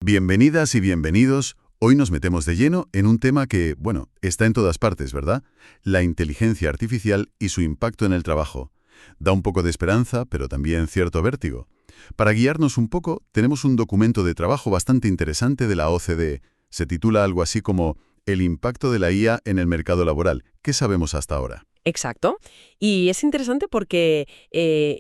Bienvenidas y bienvenidos. Hoy nos metemos de lleno en un tema que, bueno, está en todas partes, ¿verdad? La inteligencia artificial y su impacto en el trabajo. Da un poco de esperanza, pero también cierto vértigo. Para guiarnos un poco, tenemos un documento de trabajo bastante interesante de la OCDE. Se titula algo así como El impacto de la IA en el mercado laboral. ¿Qué sabemos hasta ahora? Exacto. Y es interesante porque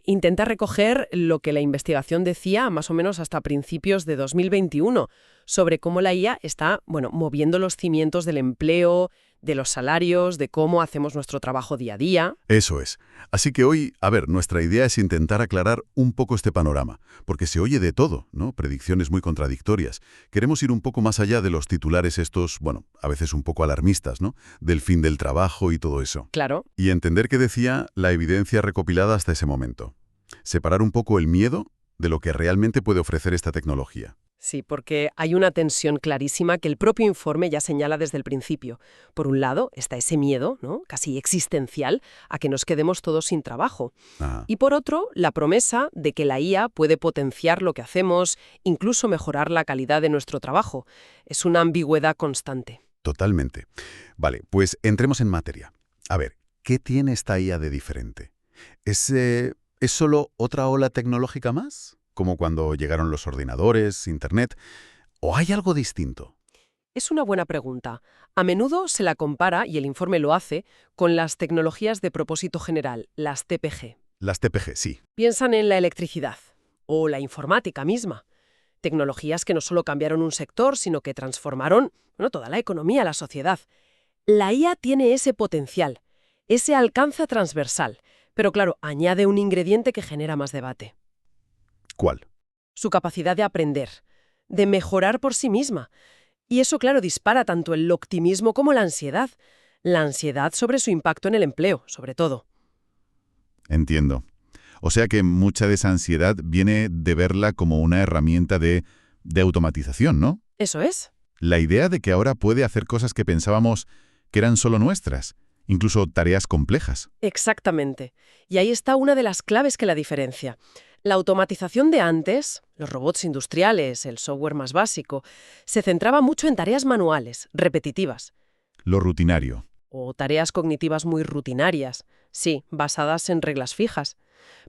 intenta recoger lo que la investigación decía más o menos hasta principios de 2021 sobre cómo la IA está, bueno, moviendo los cimientos del empleo, de los salarios, de cómo hacemos nuestro trabajo día a día. Eso es. Así que hoy, nuestra idea es intentar aclarar un poco este panorama, porque se oye de todo, ¿no? Predicciones muy contradictorias. Queremos ir un poco más allá de los titulares estos, bueno, a veces un poco alarmistas, ¿no? Del fin del trabajo y todo eso. Claro. Y entender qué decía la evidencia recopilada hasta ese momento. Separar un poco el miedo de lo que realmente puede ofrecer esta tecnología. Sí, porque hay una tensión clarísima que el propio informe ya señala desde el principio. Por un lado, está ese miedo, ¿no?, casi existencial, a que nos quedemos todos sin trabajo. Ajá. Y por otro, la promesa de que la IA puede potenciar lo que hacemos, incluso mejorar la calidad de nuestro trabajo. Es una ambigüedad constante. Totalmente. Vale, pues entremos en materia. A ver, ¿qué tiene esta IA de diferente? ¿Es solo otra ola tecnológica más? Como cuando llegaron los ordenadores, Internet. ¿O hay algo distinto? Es una buena pregunta. A menudo se la compara, y el informe lo hace, con las tecnologías de propósito general, las TPG. Las TPG, sí. Piensan en la electricidad o la informática misma. Tecnologías que no solo cambiaron un sector, sino que transformaron, bueno, toda la economía, la sociedad. La IA tiene ese potencial, ese alcance transversal, pero claro, añade un ingrediente que genera más debate. ¿Cuál? Su capacidad de aprender, de mejorar por sí misma. Y eso, claro, dispara tanto el optimismo como la ansiedad. La ansiedad sobre su impacto en el empleo, sobre todo. Entiendo. O sea que mucha de esa ansiedad viene de verla como una herramienta de automatización, ¿no? Eso es. La idea de que ahora puede hacer cosas que pensábamos que eran solo nuestras, incluso tareas complejas. Exactamente. Y ahí está una de las claves que la diferencia. La automatización de antes, los robots industriales, el software más básico, se centraba mucho en tareas manuales, repetitivas, Lo rutinario. o tareas cognitivas muy rutinarias, sí, basadas en reglas fijas.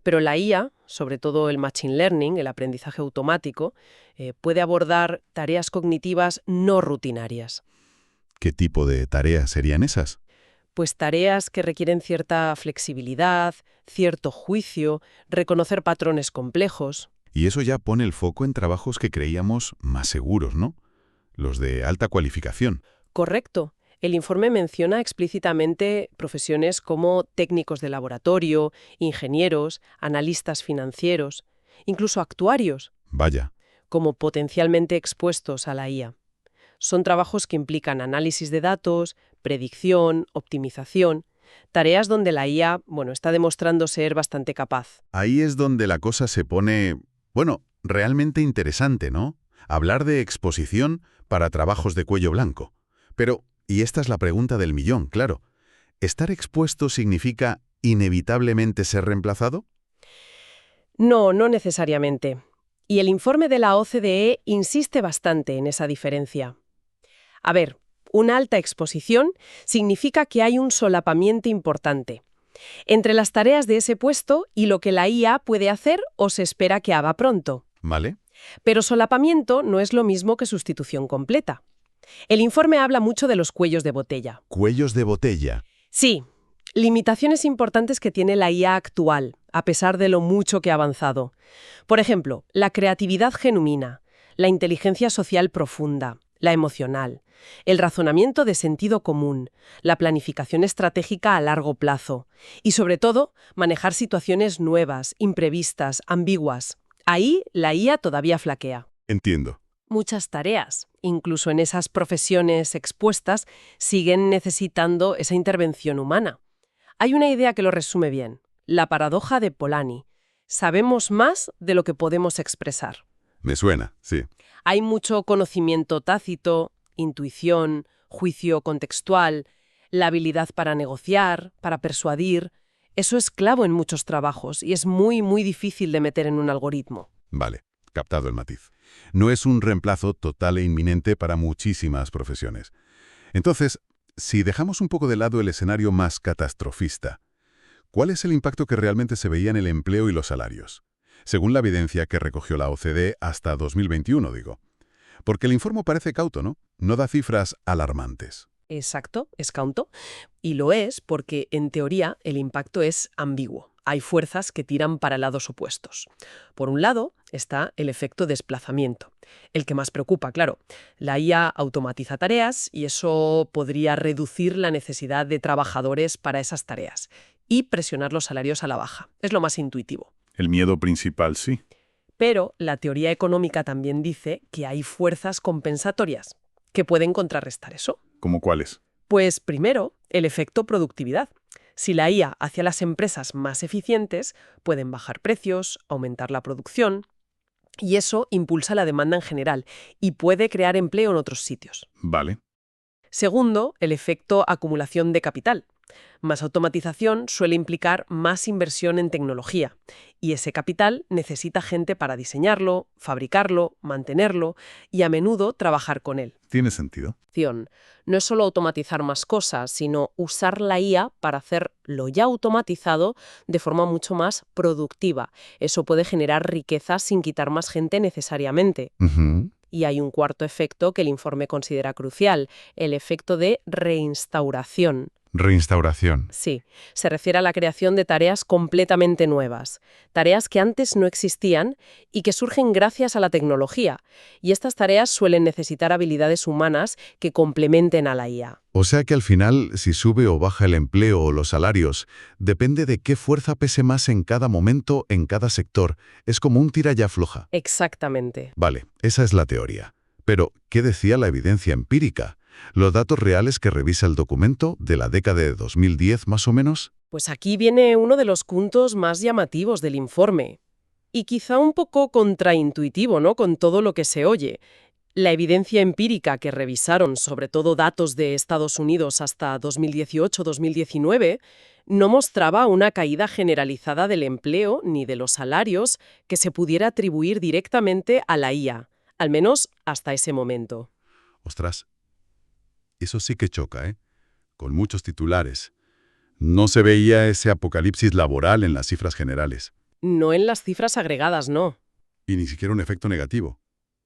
Pero la IA, sobre todo el machine learning, el aprendizaje automático, puede abordar tareas cognitivas no rutinarias. ¿Qué tipo de tareas serían esas? Pues tareas que requieren cierta flexibilidad, cierto juicio, reconocer patrones complejos. Y eso ya pone el foco en trabajos que creíamos más seguros, ¿no? Los de alta cualificación. Correcto. El informe menciona explícitamente profesiones como técnicos de laboratorio, ingenieros, analistas financieros, incluso actuarios, Vaya. como potencialmente expuestos a la IA. Son trabajos que implican análisis de datos, predicción, optimización, tareas donde la IA, bueno, está demostrando ser bastante capaz. Ahí es donde la cosa se pone, bueno, realmente interesante, ¿no? Hablar de exposición para trabajos de cuello blanco. Pero, y esta es la pregunta del millón, claro, ¿estar expuesto significa inevitablemente ser reemplazado? No, no necesariamente. Y el informe de la OCDE insiste bastante en esa diferencia. A ver, una alta exposición significa que hay un solapamiento importante entre las tareas de ese puesto y lo que la IA puede hacer o se espera que haga pronto. ¿Vale? Pero solapamiento no es lo mismo que sustitución completa. El informe habla mucho de los cuellos de botella. Cuellos de botella. Sí, limitaciones importantes que tiene la IA actual, a pesar de lo mucho que ha avanzado. Por ejemplo, la creatividad genuina, la inteligencia social profunda, la emocional, el razonamiento de sentido común, la planificación estratégica a largo plazo y, sobre todo, manejar situaciones nuevas, imprevistas, ambiguas. Ahí la IA todavía flaquea. Entiendo. Muchas tareas, incluso en esas profesiones expuestas, siguen necesitando esa intervención humana. Hay una idea que lo resume bien, la paradoja de Polanyi. Sabemos más de lo que podemos expresar. Me suena, sí. Hay mucho conocimiento tácito, intuición, juicio contextual, la habilidad para negociar, para persuadir. Eso es clave en muchos trabajos y es muy, muy difícil de meter en un algoritmo. Vale, captado el matiz. No es un reemplazo total e inminente para muchísimas profesiones. Entonces, si dejamos un poco de lado el escenario más catastrofista, ¿cuál es el impacto que realmente se veía en el empleo y los salarios? Según la evidencia que recogió la OCDE hasta 2021, digo. Porque el informe parece cauto, ¿no? No da cifras alarmantes. Exacto, es cauto. Y lo es porque, en teoría, el impacto es ambiguo. Hay fuerzas que tiran para lados opuestos. Por un lado está el efecto desplazamiento, el que más preocupa, claro. La IA automatiza tareas y eso podría reducir la necesidad de trabajadores para esas tareas y presionar los salarios a la baja. Es lo más intuitivo. El miedo principal, sí. Pero la teoría económica también dice que hay fuerzas compensatorias que pueden contrarrestar eso. ¿Cómo cuáles? Pues primero, el efecto productividad. Si la IA hace a las empresas más eficientes, pueden bajar precios, aumentar la producción, y eso impulsa la demanda en general y puede crear empleo en otros sitios. Vale. Segundo, el efecto acumulación de capital. Más automatización suele implicar más inversión en tecnología, y ese capital necesita gente para diseñarlo, fabricarlo, mantenerlo y a menudo trabajar con él. Tiene sentido. No es solo automatizar más cosas, sino usar la IA para hacer lo ya automatizado de forma mucho más productiva. Eso puede generar riqueza sin quitar más gente necesariamente. Ujú. Y hay un cuarto efecto que el informe considera crucial, el efecto de reinstauración. Reinstauración. Sí, se refiere a la creación de tareas completamente nuevas, tareas que antes no existían y que surgen gracias a la tecnología. Y estas tareas suelen necesitar habilidades humanas que complementen a la IA. O sea que al final, si sube o baja el empleo o los salarios, depende de qué fuerza pese más en cada momento, en cada sector. Es como un tira y afloja. Exactamente. Vale, esa es la teoría. Pero, ¿qué decía la evidencia empírica? ¿Los datos reales que revisa el documento, de la década de 2010 más o menos? Pues aquí viene uno de los puntos más llamativos del informe. Y quizá un poco contraintuitivo, ¿no?, con todo lo que se oye. La evidencia empírica que revisaron, sobre todo datos de Estados Unidos hasta 2018-2019, no mostraba una caída generalizada del empleo ni de los salarios que se pudiera atribuir directamente a la IA, al menos hasta ese momento. Ostras, eso sí que choca, ¿eh? Con muchos titulares. No se veía ese apocalipsis laboral en las cifras generales. No en las cifras agregadas, no. Y ni siquiera un efecto negativo.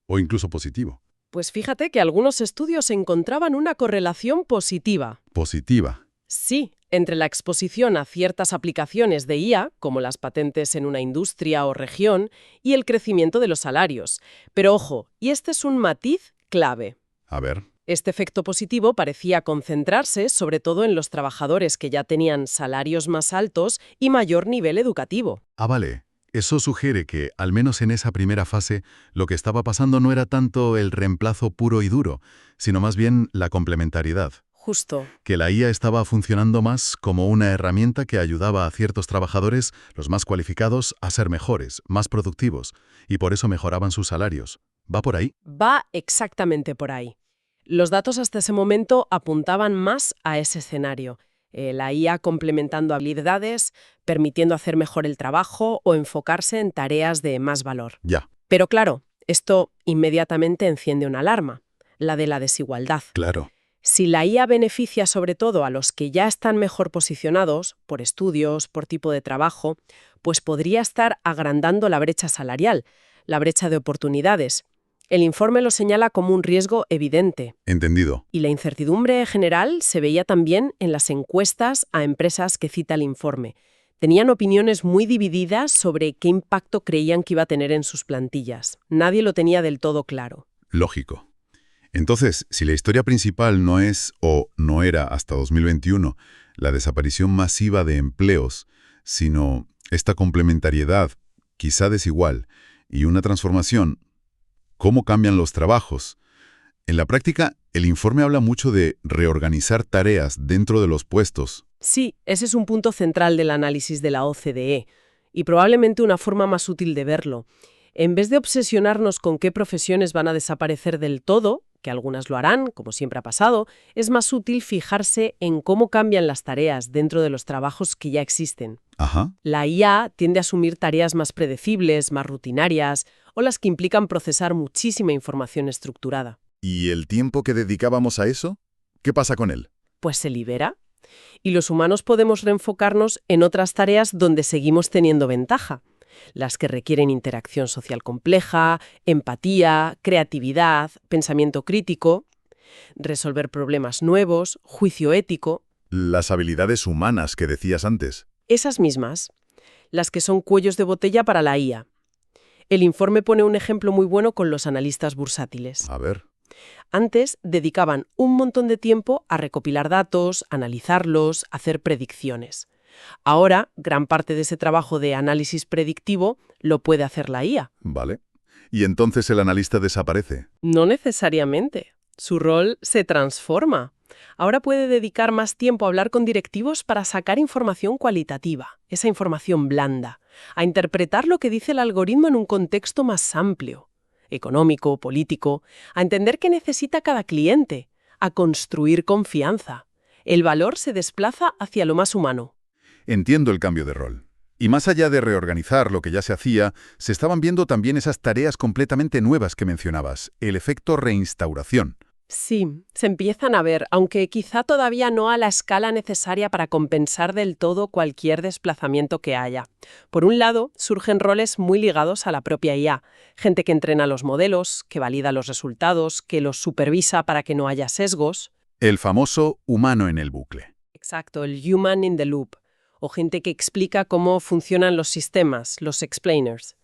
O incluso positivo. Pues fíjate que algunos estudios encontraban una correlación positiva. Positiva. Sí, entre la exposición a ciertas aplicaciones de IA, como las patentes en una industria o región, y el crecimiento de los salarios. Pero ojo, y este es un matiz clave. A ver. Este efecto positivo parecía concentrarse sobre todo en los trabajadores que ya tenían salarios más altos y mayor nivel educativo. Ah, vale. Eso sugiere que, al menos en esa primera fase, lo que estaba pasando no era tanto el reemplazo puro y duro, sino más bien la complementariedad. Justo. Que la IA estaba funcionando más como una herramienta que ayudaba a ciertos trabajadores, los más cualificados, a ser mejores, más productivos, y por eso mejoraban sus salarios. ¿Va por ahí? Va exactamente por ahí. Los datos hasta ese momento apuntaban más a ese escenario. La IA complementando habilidades, permitiendo hacer mejor el trabajo o enfocarse en tareas de más valor. Ya. Pero claro, esto inmediatamente enciende una alarma, la de la desigualdad. Claro. Si la IA beneficia sobre todo a los que ya están mejor posicionados, por estudios, por tipo de trabajo, pues podría estar agrandando la brecha salarial, la brecha de oportunidades. El informe lo señala como un riesgo evidente. Entendido. Y la incertidumbre general se veía también en las encuestas a empresas que cita el informe. Tenían opiniones muy divididas sobre qué impacto creían que iba a tener en sus plantillas. Nadie lo tenía del todo claro. Lógico. Entonces, si la historia principal no es, o no era hasta 2021, la desaparición masiva de empleos, sino esta complementariedad, quizá desigual, y una transformación, ¿cómo cambian los trabajos? En la práctica, el informe habla mucho de reorganizar tareas dentro de los puestos. Sí, ese es un punto central del análisis de la OCDE, y probablemente una forma más útil de verlo. En vez de obsesionarnos con qué profesiones van a desaparecer del todo, que algunas lo harán, como siempre ha pasado, es más útil fijarse en cómo cambian las tareas dentro de los trabajos que ya existen. Ajá. La IA tiende a asumir tareas más predecibles, más rutinarias, o las que implican procesar muchísima información estructurada. ¿Y el tiempo que dedicábamos a eso? ¿Qué pasa con él? Pues se libera. Y los humanos podemos reenfocarnos en otras tareas donde seguimos teniendo ventaja. Las que requieren interacción social compleja, empatía, creatividad, pensamiento crítico, resolver problemas nuevos, juicio ético. Las habilidades humanas que decías antes. Esas mismas, las que son cuellos de botella para la IA. El informe pone un ejemplo muy bueno con los analistas bursátiles. A ver. Antes dedicaban un montón de tiempo a recopilar datos, analizarlos, hacer predicciones. Ahora, gran parte de ese trabajo de análisis predictivo lo puede hacer la IA. Vale. ¿Y entonces el analista desaparece? No necesariamente. Su rol se transforma. Ahora puede dedicar más tiempo a hablar con directivos para sacar información cualitativa, esa información blanda, a interpretar lo que dice el algoritmo en un contexto más amplio, económico, político, a entender qué necesita cada cliente, a construir confianza. El valor se desplaza hacia lo más humano. Entiendo el cambio de rol. Y más allá de reorganizar lo que ya se hacía, se estaban viendo también esas tareas completamente nuevas que mencionabas, el efecto reinstauración. Sí, se empiezan a ver, aunque quizá todavía no a la escala necesaria para compensar del todo cualquier desplazamiento que haya. Por un lado, surgen roles muy ligados a la propia IA, gente que entrena los modelos, que valida los resultados, que los supervisa para que no haya sesgos. El famoso humano en el bucle. Exacto, el human in the loop. O gente que explica cómo funcionan los sistemas, los explainers.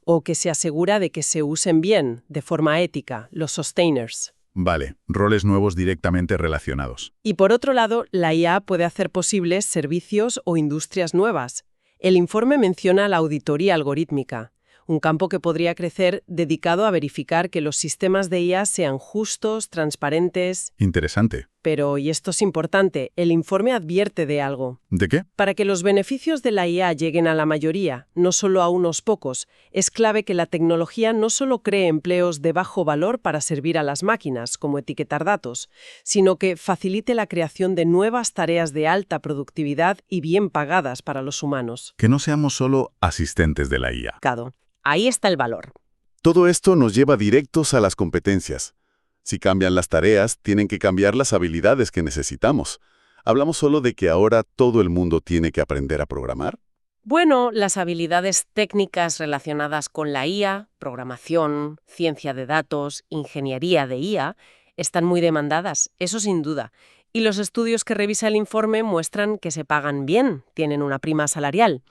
O que se asegura de que se usen bien, de forma ética, los sustainers. Vale, roles nuevos directamente relacionados. Y por otro lado, la IA puede hacer posibles servicios o industrias nuevas. El informe menciona la auditoría algorítmica, un campo que podría crecer dedicado a verificar que los sistemas de IA sean justos, transparentes. Interesante. Pero, y esto es importante, el informe advierte de algo. ¿De qué? Para que los beneficios de la IA lleguen a la mayoría, no solo a unos pocos, es clave que la tecnología no solo cree empleos de bajo valor para servir a las máquinas, como etiquetar datos, sino que facilite la creación de nuevas tareas de alta productividad y bien pagadas para los humanos. Que no seamos solo asistentes de la IA. Ahí está el valor. Todo esto nos lleva directos a las competencias. Si cambian las tareas, tienen que cambiar las habilidades que necesitamos. ¿Hablamos solo de que ahora todo el mundo tiene que aprender a programar? Bueno, las habilidades técnicas relacionadas con la IA, programación, ciencia de datos, ingeniería de IA, están muy demandadas, eso sin duda. Y los estudios que revisa el informe muestran que se pagan bien, tienen una prima salarial.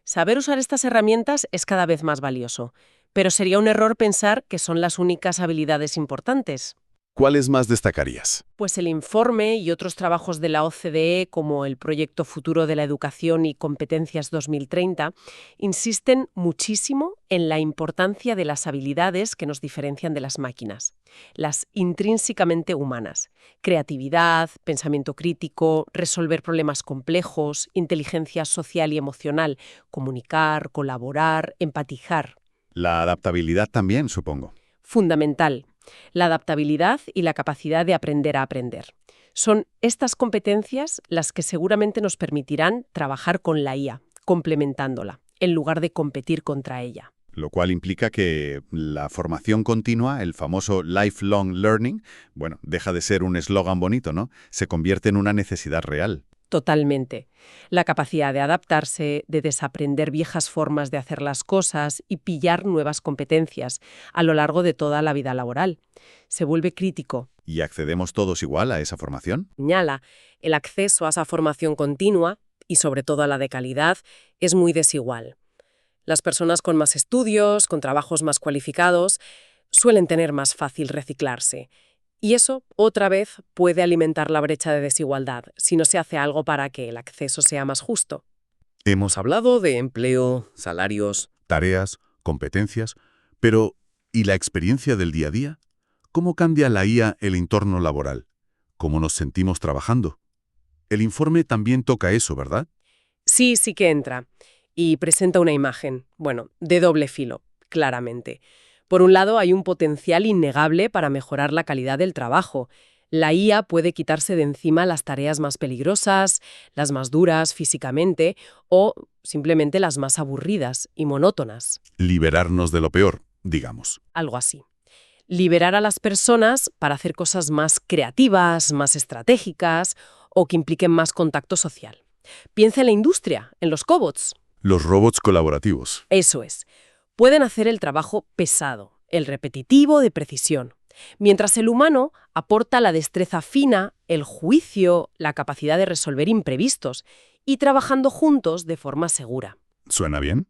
Saber usar estas herramientas es cada vez más valioso, pero sería un error pensar que son las únicas habilidades importantes. ¿Cuáles más destacarías? Pues el informe y otros trabajos de la OCDE, como el Proyecto Futuro de la Educación y Competencias 2030, insisten muchísimo en la importancia de las habilidades que nos diferencian de las máquinas, las intrínsecamente humanas: creatividad, pensamiento crítico, resolver problemas complejos, inteligencia social y emocional, comunicar, colaborar, empatizar. La adaptabilidad también, supongo. Fundamental. La adaptabilidad y la capacidad de aprender a aprender. Son estas competencias las que seguramente nos permitirán trabajar con la IA, complementándola, en lugar de competir contra ella. Lo cual implica que la formación continua, el famoso lifelong learning, bueno, deja de ser un eslogan bonito, ¿no? Se convierte en una necesidad real. Totalmente. La capacidad de adaptarse, de desaprender viejas formas de hacer las cosas y pillar nuevas competencias a lo largo de toda la vida laboral. Se vuelve crítico. ¿Y accedemos todos igual a esa formación? Señala, el acceso a esa formación continua, y sobre todo a la de calidad, es muy desigual. Las personas con más estudios, con trabajos más cualificados, suelen tener más fácil reciclarse. Y eso, otra vez, puede alimentar la brecha de desigualdad si no se hace algo para que el acceso sea más justo. Hemos Hablado de empleo, salarios. tareas, competencias, pero ¿y la experiencia del día a día? ¿Cómo cambia la IA el entorno laboral? ¿Cómo nos sentimos trabajando? El informe también toca eso, ¿verdad? Sí que entra. Y presenta una imagen, bueno, de doble filo, claramente. Por un lado, hay un potencial innegable para mejorar la calidad del trabajo. La IA puede quitarse de encima las tareas más peligrosas, las más duras físicamente o simplemente las más aburridas y monótonas. Liberarnos de lo peor, digamos. Algo así. Liberar a las personas para hacer cosas más creativas, más estratégicas o que impliquen más contacto social. Piensa en la industria, en los cobots. Los robots colaborativos. Eso es. Pueden hacer el trabajo pesado, el repetitivo de precisión, mientras el humano aporta la destreza fina, el juicio, la capacidad de resolver imprevistos y trabajando juntos de forma segura. ¿Suena bien?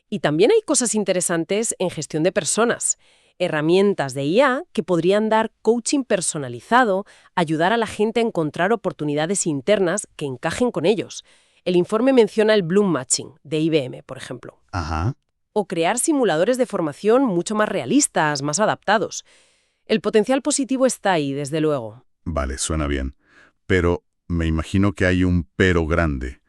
Y también hay cosas interesantes en gestión de personas. Herramientas de IA que podrían dar coaching personalizado, ayudar a la gente a encontrar oportunidades internas que encajen con ellos. El informe menciona el Bloom Matching, de IBM, por ejemplo. Ajá. O crear simuladores de formación mucho más realistas, más adaptados. El potencial positivo está ahí, desde luego. Vale, suena bien. Pero me imagino que hay un pero grande.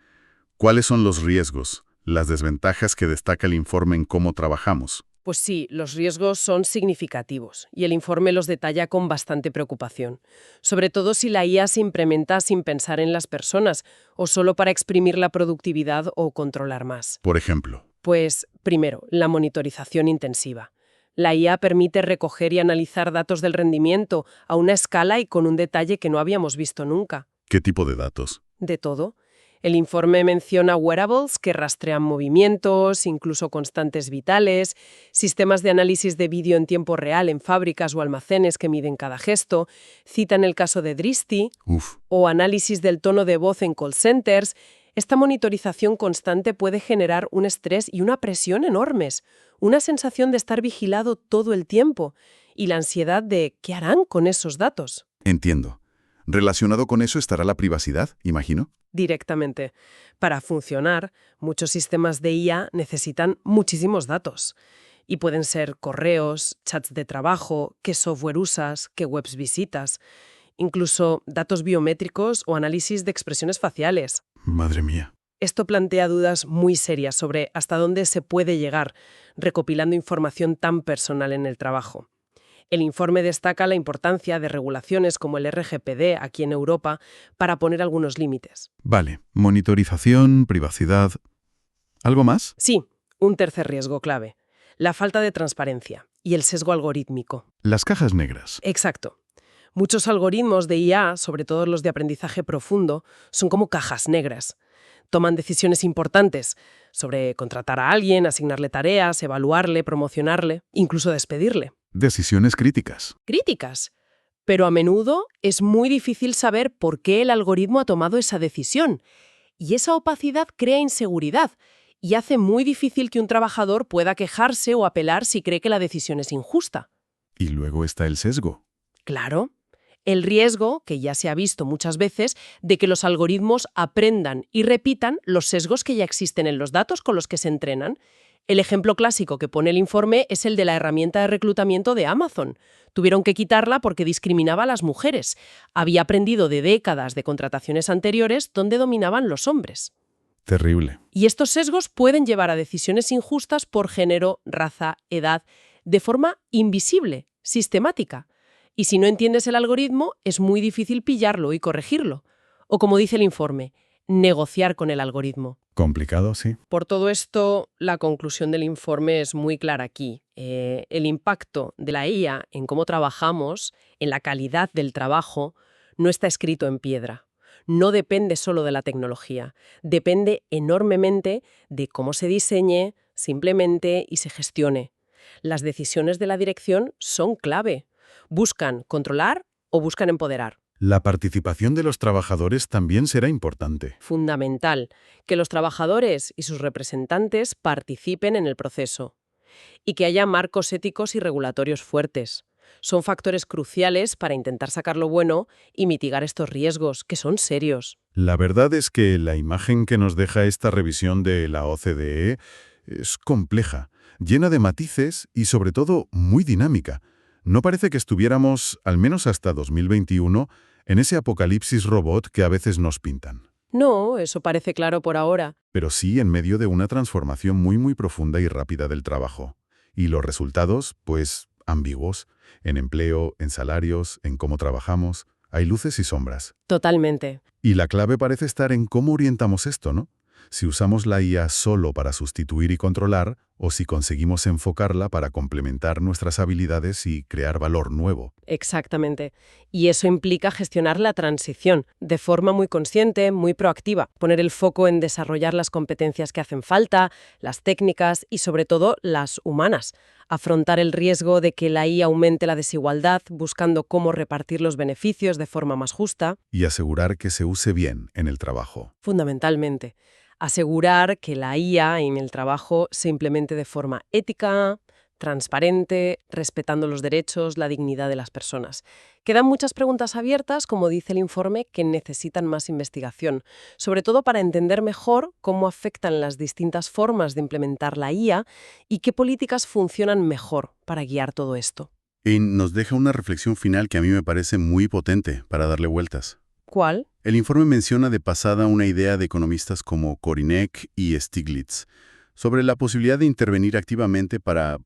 ¿Cuáles son los riesgos, las desventajas que destaca el informe en cómo trabajamos? Pues sí, los riesgos son significativos y el informe los detalla con bastante preocupación, sobre todo si la IA se implementa sin pensar en las personas o solo para exprimir la productividad o controlar más. Por ejemplo. Pues, primero, la monitorización intensiva. La IA permite recoger y analizar datos del rendimiento a una escala y con un detalle que no habíamos visto nunca. ¿Qué tipo de datos? De todo. El informe menciona wearables que rastrean movimientos, incluso constantes vitales, sistemas de análisis de vídeo en tiempo real en fábricas o almacenes que miden cada gesto, citan el caso de Dristi, o análisis del tono de voz en call centers. Esta monitorización constante puede generar un estrés y una presión enormes, una sensación de estar vigilado todo el tiempo y la ansiedad de ¿qué harán con esos datos? Entiendo. ¿Relacionado con eso estará la privacidad, imagino? Directamente. Para funcionar, muchos sistemas de IA necesitan muchísimos datos. Y pueden ser correos, chats de trabajo, qué software usas, qué webs visitas, incluso datos biométricos o análisis de expresiones faciales. Madre mía. Esto plantea dudas muy serias sobre hasta dónde se puede llegar recopilando información tan personal en el trabajo. El informe destaca la importancia de regulaciones como el RGPD aquí en Europa para poner algunos límites. Vale, monitorización, privacidad. ¿Algo más? Sí, un tercer riesgo clave, la falta de transparencia y el sesgo algorítmico. Las cajas negras. Exacto. Muchos algoritmos de IA, sobre todo los de aprendizaje profundo, son como cajas negras. Toman decisiones importantes sobre contratar a alguien, asignarle tareas, evaluarle, promocionarle, incluso despedirle. Decisiones críticas. Críticas. Pero a menudo es muy difícil saber por qué el algoritmo ha tomado esa decisión. Y esa opacidad crea inseguridad y hace muy difícil que un trabajador pueda quejarse o apelar si cree que la decisión es injusta. Y luego está el sesgo. Claro. El riesgo, que ya se ha visto muchas veces, de que los algoritmos aprendan y repitan los sesgos que ya existen en los datos con los que se entrenan. El ejemplo clásico que pone el informe es el de la herramienta de reclutamiento de Amazon. Tuvieron que quitarla porque discriminaba a las mujeres. Había aprendido de décadas de contrataciones anteriores donde dominaban los hombres. Terrible. Y estos sesgos pueden llevar a decisiones injustas por género, raza, edad, de forma invisible, sistemática. Y si no entiendes el algoritmo, es muy difícil pillarlo y corregirlo. O como dice el informe, negociar con el algoritmo. Complicado, sí. Por todo esto, la conclusión del informe es muy clara aquí. El impacto de la IA en cómo trabajamos, en la calidad del trabajo, no está escrito en piedra. No depende solo de la tecnología. Depende enormemente de cómo se diseñe, se implemente y se gestione. Las decisiones de la dirección son clave. ¿Buscan controlar o buscan empoderar? La participación de los trabajadores también será importante. Fundamental, que los trabajadores y sus representantes participen en el proceso. Y que haya marcos éticos y regulatorios fuertes. Son factores cruciales para intentar sacar lo bueno y mitigar estos riesgos, que son serios. La verdad es que la imagen que nos deja esta revisión de la OCDE es compleja, llena de matices y sobre todo muy dinámica. No parece que estuviéramos, al menos hasta 2021, en ese apocalipsis robot que a veces nos pintan. No, eso parece claro por ahora. Pero sí en medio de una transformación muy profunda y rápida del trabajo. Y los resultados, pues, ambiguos. En empleo, en salarios, en cómo trabajamos, hay luces y sombras. Totalmente. Y la clave parece estar en cómo orientamos esto, ¿no? Si usamos la IA solo para sustituir y controlar, o si conseguimos enfocarla para complementar nuestras habilidades y crear valor nuevo. Exactamente. Y eso implica gestionar la transición de forma muy consciente, muy proactiva. Poner el foco en desarrollar las competencias que hacen falta, las técnicas y sobre todo las humanas. Afrontar el riesgo de que la IA aumente la desigualdad, buscando cómo repartir los beneficios de forma más justa. Y asegurar que se use bien en el trabajo. Fundamentalmente. Asegurar que la IA en el trabajo se implemente de forma ética, transparente, respetando los derechos, la dignidad de las personas. Quedan muchas preguntas abiertas, como dice el informe, que necesitan más investigación, sobre todo para entender mejor cómo afectan las distintas formas de implementar la IA y qué políticas funcionan mejor para guiar todo esto. Y nos deja una reflexión final que a mí me parece muy potente para darle vueltas. ¿Cuál? El informe menciona de pasada una idea de economistas como Korinek y Stiglitz sobre la posibilidad de intervenir activamente para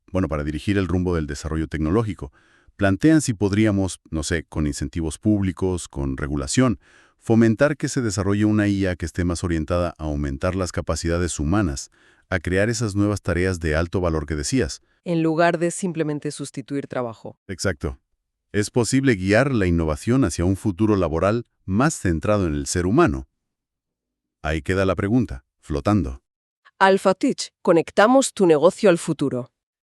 dirigir el rumbo del desarrollo tecnológico. Plantean si podríamos, no sé, con incentivos públicos, con regulación, fomentar que se desarrolle una IA que esté más orientada a aumentar las capacidades humanas, a crear esas nuevas tareas de alto valor que decías. En lugar de simplemente sustituir trabajo. Exacto. Es posible guiar la innovación hacia un futuro laboral más centrado en el ser humano. Ahí queda la pregunta, flotando. Alpha Teach, conectamos tu negocio al futuro.